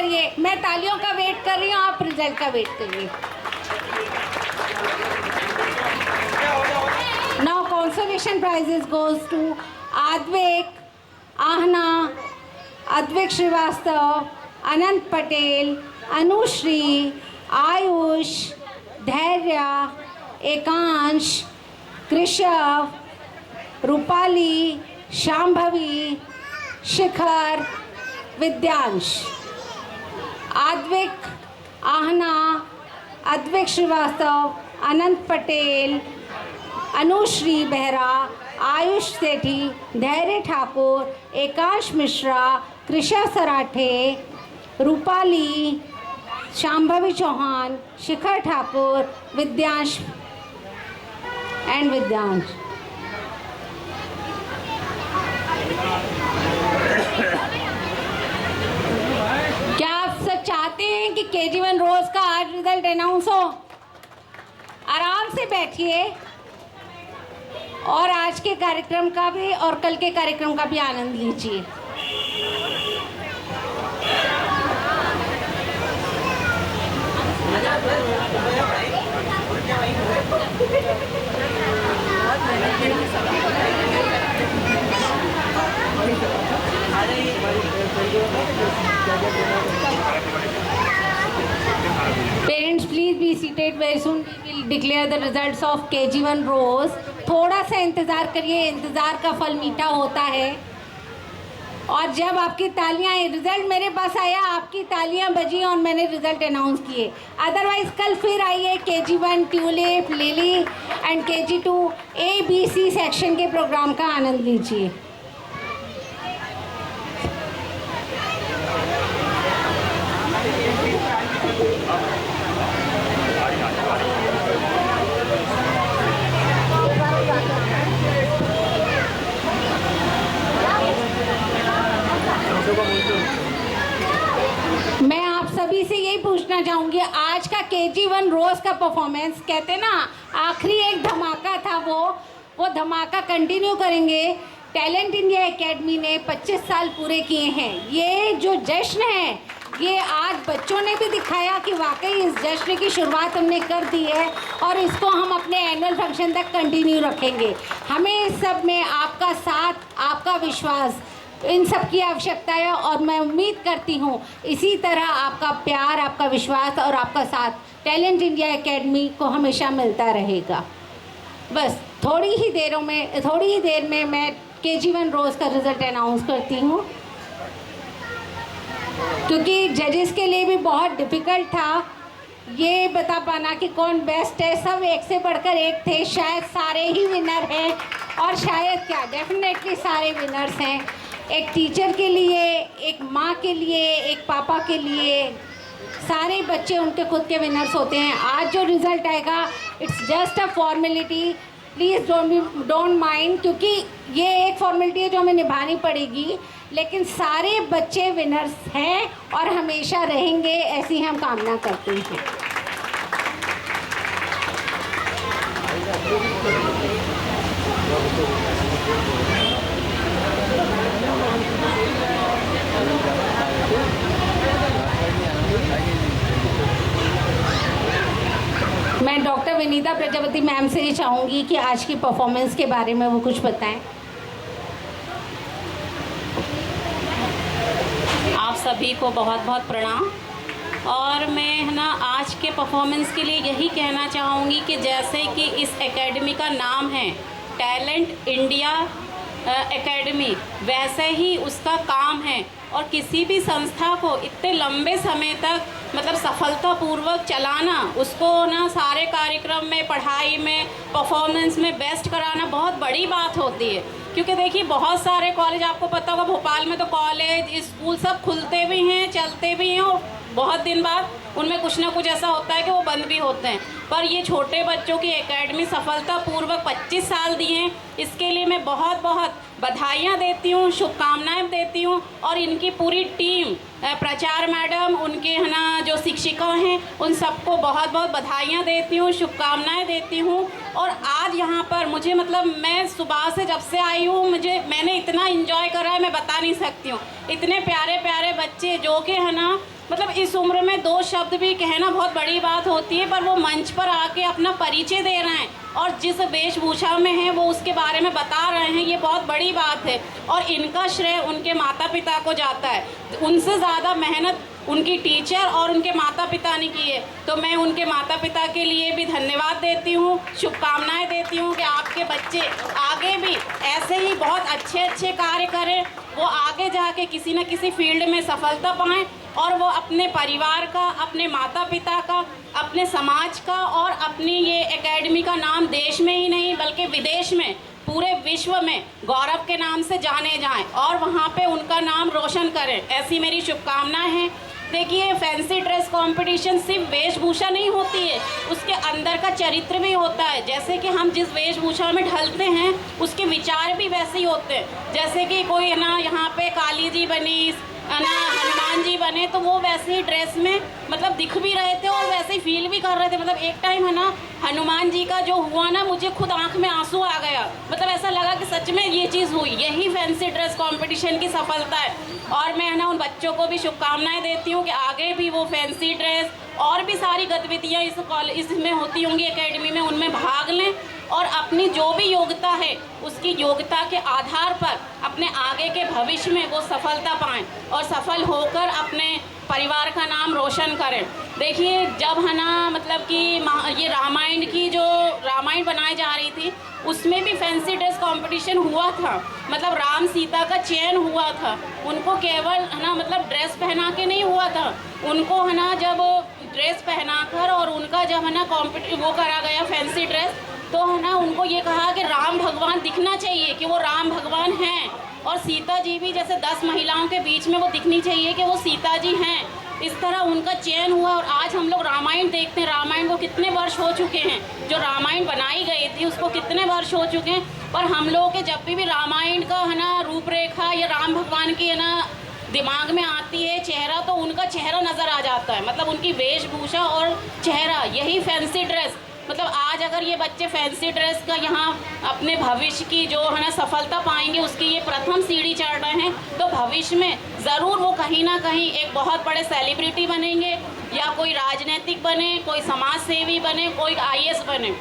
करिए। मैं तालियों का वेट कर रही हूँ, आप रिजल्ट का वेट करिए। Now consolation prizes goes to Advik, Ahna, Advik Srivastav, Anant Patel, Anushri, Ayush, Dhairya, Ekansh, Krishav, Rupali, Shambhavi, Shikhar, Vidyansh। Advik, Ahna, Advik Srivastav, Anant Patel, Anushree Behera, Ayush Sethi, Dhairya Thakur, Ekansh Mishra, Krisha Sarathe, Rupali, Shambhavi Chauhan, Shikhar Thakur, Vidyansh and Vidyansh. क्या आप सब चाहते हैं कि KG1 रोज का आज रिजल्ट अनाउंस हो? आराम से बैठिए और आज के कार्यक्रम का भी और कल के कार्यक्रम का भी आनंद लीजिए। Parents, please be seated. Very soon we will declare the results of KG1 Rose. थोड़ा सा इंतज़ार करिए, इंतज़ार का फल मीठा होता है। और जब आपकी तालियां, रिज़ल्ट मेरे पास आया, आपकी तालियां बजी और मैंने रिज़ल्ट अनाउंस किए। अदरवाइज़ कल फिर आइए KG1 tulip, lily and KG2 ABC section के प्रोग्राम का आनंद लीजिए। मैं आप सभी से यही पूछना चाहूँगी, आज का KG1 रोज़ का परफॉर्मेंस, कहते ना आखिरी एक धमाका था, वो धमाका कंटिन्यू करेंगे। टैलेंट इंडिया एकेडमी ने 25 साल पूरे किए हैं। ये जो जश्न है, ये आज बच्चों ने भी दिखाया कि वाकई इस जश्न की शुरुआत हमने कर दी है और इसको हम अपने एनुअल फंक्शन तक कंटिन्यू रखेंगे। हमें इस सब में आपका साथ, आपका विश्वास, इन सब की आवश्यकता है और मैं उम्मीद करती हूँ इसी तरह आपका प्यार, आपका विश्वास और आपका साथ टैलेंट इंडिया एकेडमी को हमेशा मिलता रहेगा। बस थोड़ी ही देर में मैं KG1 रोज़ का रिज़ल्ट अनाउंस करती हूँ, क्योंकि जजेस के लिए भी बहुत डिफ़िकल्ट था ये बता पाना कि कौन बेस्ट है। सब एक से बढ़कर एक थे, शायद सारे ही विनर हैं और शायद क्या, डेफिनेटली सारे विनर्स हैं। एक टीचर के लिए, एक माँ के लिए, एक पापा के लिए, सारे बच्चे उनके खुद के विनर्स होते हैं। आज जो रिज़ल्ट आएगा, it's just a formality, please don't mind, क्योंकि ये एक फॉर्मेलिटी है जो हमें निभानी पड़ेगी, लेकिन सारे बच्चे विनर्स हैं और हमेशा रहेंगे, ऐसी हम कामना करते हैं। मैं डॉक्टर विनीता प्रजापति मैम से ही चाहूँगी कि आज की परफॉर्मेंस के बारे में वो कुछ बताएं। आप सभी को बहुत बहुत प्रणाम। और मैं है ना आज के परफॉर्मेंस के लिए यही कहना चाहूँगी कि जैसे कि इस एकेडमी का नाम है टैलेंट इंडिया एकेडमी, वैसे ही उसका काम है। और किसी भी संस्था को इतने लंबे समय तक मतलब सफलतापूर्वक चलाना, उसको ना सारे कार्यक्रम में, पढ़ाई में, परफॉर्मेंस में बेस्ट कराना बहुत बड़ी बात होती है। क्योंकि देखिए बहुत सारे कॉलेज, आपको पता होगा भोपाल में तो कॉलेज, स्कूल सब खुलते भी हैं, चलते भी हैं और बहुत दिन बाद उनमें कुछ ना कुछ ऐसा होता है कि वो बंद भी होते हैं। पर ये छोटे बच्चों की एकेडमी सफलतापूर्वक 25 साल दिए हैं, इसके लिए मैं बहुत बहुत बधाइयाँ देती हूँ, शुभकामनाएं देती हूँ। और इनकी पूरी टीम, प्राचार्य मैडम, उनके है ना जो शिक्षिका हैं, उन सबको बहुत बहुत बधाइयाँ देती हूँ, शुभकामनाएं देती हूँ। और आज यहाँ पर मुझे मतलब मैं सुबह से जब से आई हूँ, मैंने इतना इन्जॉय करा है, मैं बता नहीं सकती हूँ। इतने प्यारे प्यारे बच्चे जो कि है ना मतलब इस उम्र में 2 शब्द भी कहना बहुत बड़ी बात होती है, पर वो मंच पर आके अपना परिचय दे रहे हैं और जिस वेशभूषा में हैं वो उसके बारे में बता रहे हैं, ये बहुत बड़ी बात है। और इनका श्रेय उनके माता पिता को जाता है। उनसे ज़्यादा मेहनत उनकी टीचर और उनके माता पिता ने की है। तो मैं उनके माता पिता के लिए भी धन्यवाद देती हूँ, शुभकामनाएं देती हूँ कि आपके बच्चे आगे भी ऐसे ही बहुत अच्छे अच्छे कार्य करें, वो आगे जाके किसी न किसी फील्ड में सफलता पाएँ और वो अपने परिवार का, अपने माता पिता का, अपने समाज का और अपनी ये एकेडमी का नाम देश में ही नहीं बल्कि विदेश में, पूरे विश्व में गौरव के नाम से जाने जाएं और वहाँ पे उनका नाम रोशन करें, ऐसी मेरी शुभकामनाएं हैं। देखिए, फैंसी ड्रेस कंपटीशन सिर्फ वेशभूषा नहीं होती है, उसके अंदर का चरित्र भी होता है। जैसे कि हम जिस वेशभूषा में ढलते हैं उसके विचार भी वैसे ही होते हैं। जैसे कि कोई है ना यहाँ पे काली जी बनी, है ना हनुमान जी बने, तो वो वैसे ही ड्रेस में मतलब दिख भी रहे थे और वैसे ही फील भी कर रहे थे। मतलब एक टाइम है ना हनुमान जी का जो हुआ ना, मुझे खुद आंख में आंसू आ गया। मतलब ऐसा लगा कि सच में ये चीज़ हुई। यही फैंसी ड्रेस कंपटीशन की सफलता है। और मैं है ना उन बच्चों को भी शुभकामनाएं देती हूँ कि आगे भी वो फैंसी ड्रेस और भी सारी गतिविधियाँ इसमें होती होंगी एकेडमी में, उनमें भाग लें और अपनी जो भी योग्यता है उसकी योग्यता के आधार पर अपने आगे के भविष्य में वो सफलता पाएं और सफल होकर अपने परिवार का नाम रोशन करें। देखिए, जब है ना मतलब कि ये रामायण की जो रामायण बनाई जा रही थी उसमें भी फैंसी ड्रेस कंपटीशन हुआ था। मतलब राम सीता का चयन हुआ था। उनको केवल है ना मतलब ड्रेस पहना के नहीं हुआ था, उनको है ना जब ड्रेस पहनाकर और उनका जब है ना वो करा गया फैंसी ड्रेस, तो है ना उनको ये कहा कि राम भगवान दिखना चाहिए कि वो राम भगवान हैं और सीता जी भी जैसे 10 महिलाओं के बीच में वो दिखनी चाहिए कि वो सीता जी हैं। इस तरह उनका चयन हुआ और आज हम लोग रामायण देखते हैं। रामायण को कितने वर्ष हो चुके हैं, जो रामायण बनाई गई थी उसको कितने वर्ष हो चुके हैं, पर हम लोगों के जब भी रामायण का है ना रूपरेखा या राम भगवान की है ना दिमाग में आती है चेहरा, तो उनका चेहरा नज़र आ जाता है। मतलब उनकी वेशभूषा और चेहरा, यही फैंसी ड्रेस। मतलब आज अगर ये बच्चे फैंसी ड्रेस का यहाँ अपने भविष्य की जो है ना सफलता पाएंगे, उसकी ये प्रथम सीढ़ी चढ़ रहे हैं, तो भविष्य में ज़रूर वो कहीं ना कहीं एक बहुत बड़े सेलिब्रिटी बनेंगे या कोई राजनीतिक बने, कोई समाज सेवी बने, कोई IAS बने।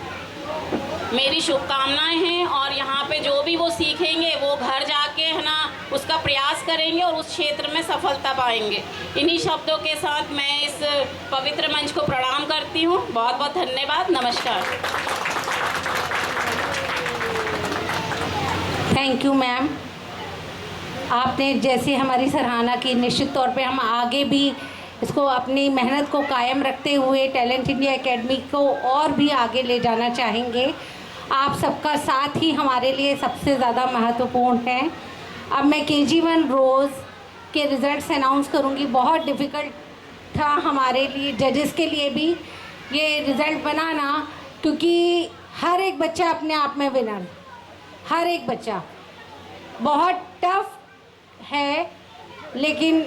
मेरी शुभकामनाएं हैं और यहाँ पे जो भी वो सीखेंगे वो घर जाके है ना उसका प्रयास करेंगे और उस क्षेत्र में सफलता पाएंगे। इन्हीं शब्दों के साथ मैं इस पवित्र मंच को प्रणाम करती हूँ। बहुत बहुत धन्यवाद। नमस्कार। थैंक यू मैम, आपने जैसे हमारी सराहना की। निश्चित तौर पे हम आगे भी इसको अपनी मेहनत को कायम रखते हुए टैलेंट इंडिया एकेडमी को और भी आगे ले जाना चाहेंगे। आप सबका साथ ही हमारे लिए सबसे ज़्यादा महत्वपूर्ण है। अब मैं KG1 रोज़ के रिज़ल्ट्स अनाउंस करूँगी। बहुत डिफ़िकल्ट था हमारे लिए, जजेस के लिए भी ये रिज़ल्ट बनाना, क्योंकि हर एक बच्चा अपने आप में विनर, हर एक बच्चा बहुत टफ है, लेकिन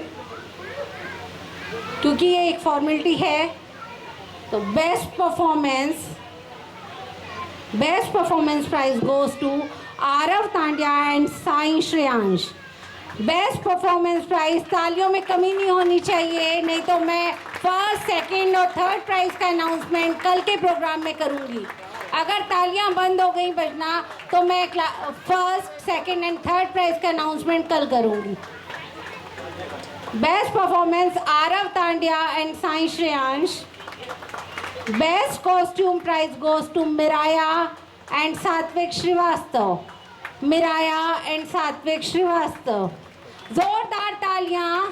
क्योंकि ये एक फॉर्मेलिटी है तो best performance prize goes to Aarav Tandya and Sai Shreyansh. Best performance prize, तालियों में कमी नहीं होनी चाहिए, नहीं तो मैं फर्स्ट, सेकंड और थर्ड प्राइज का अनाउंसमेंट कल के प्रोग्राम में करूंगी। अगर तालियां बंद हो गई बजना तो मैं first, second and third prize का अनाउंसमेंट कल करूंगी। Best performance Aarav Tandya and Sai Shreyansh. Best costume prize goes to Miraya and Satvik Srivastava. मिराया and Satvik Srivastava, जोरदार तालियां।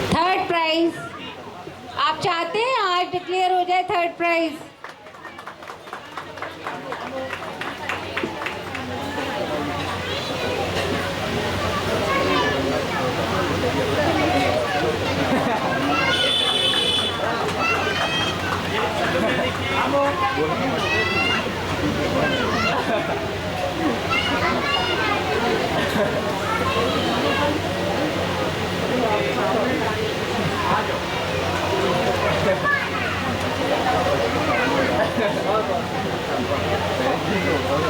थर्ड प्राइज, आप चाहते हैं आज डिक्लेयर हो जाए third prize? Thank you.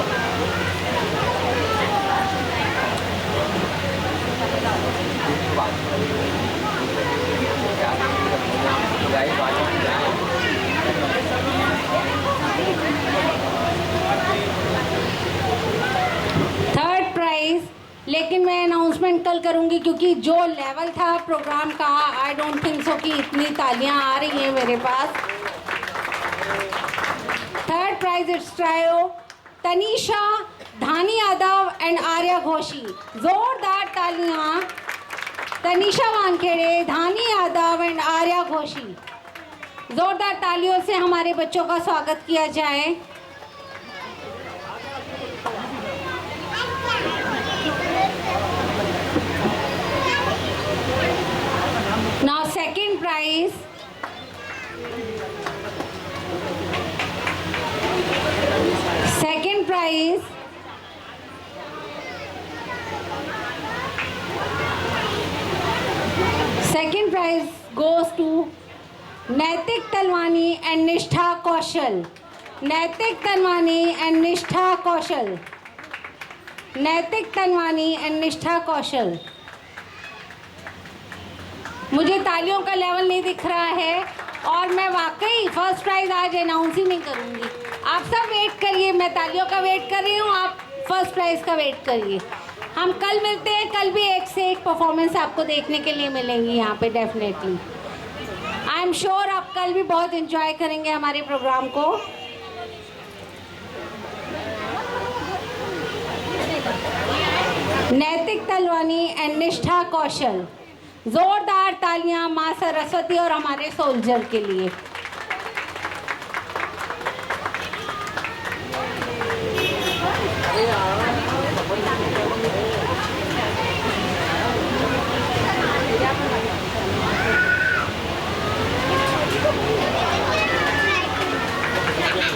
Announcement कल करूँगी, क्योंकि जो लेवल था प्रोग्राम का, आई डोंट थिंक सो कि इतनी तालियां आ रही हैं मेरे पास। Third prize it's trio Tanisha, Dhani Yadav and Arya Ghoshi. जोरदार तालियां तनीषा वानखेड़े, धानी यादव एंड आर्या घोषी। जोरदार तालियों से हमारे बच्चों का स्वागत किया जाए। Now second prize goes to नैतिक तलवानी एंड निष्ठा कौशल। नैतिक तलवानी एंड निष्ठा कौशल। नैतिक तलवानी एंड निष्ठा कौशल। मुझे तालियों का लेवल नहीं दिख रहा है और मैं वाकई फर्स्ट प्राइज आज अनाउंस ही नहीं करूँगी। आप सब वेट करिए, मैं तालियों का वेट कर रही हूँ, आप फर्स्ट प्राइज का वेट करिए। हम कल मिलते हैं, कल भी एक से एक परफॉर्मेंस आपको देखने के लिए मिलेंगी यहाँ पे डेफिनेटली। आई एम श्योर आप कल भी बहुत एंजॉय करेंगे हमारे प्रोग्राम को। नैतिक तलवानी एंड निष्ठा कौशल। जोरदार तालियां माँ सरस्वती और हमारे सोल्जर के लिए।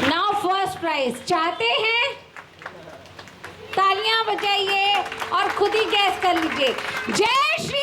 नाउ फर्स्ट प्राइज चाहते हैं? तालियां बजाइए और खुद ही गैस कर लीजिए। जय श्री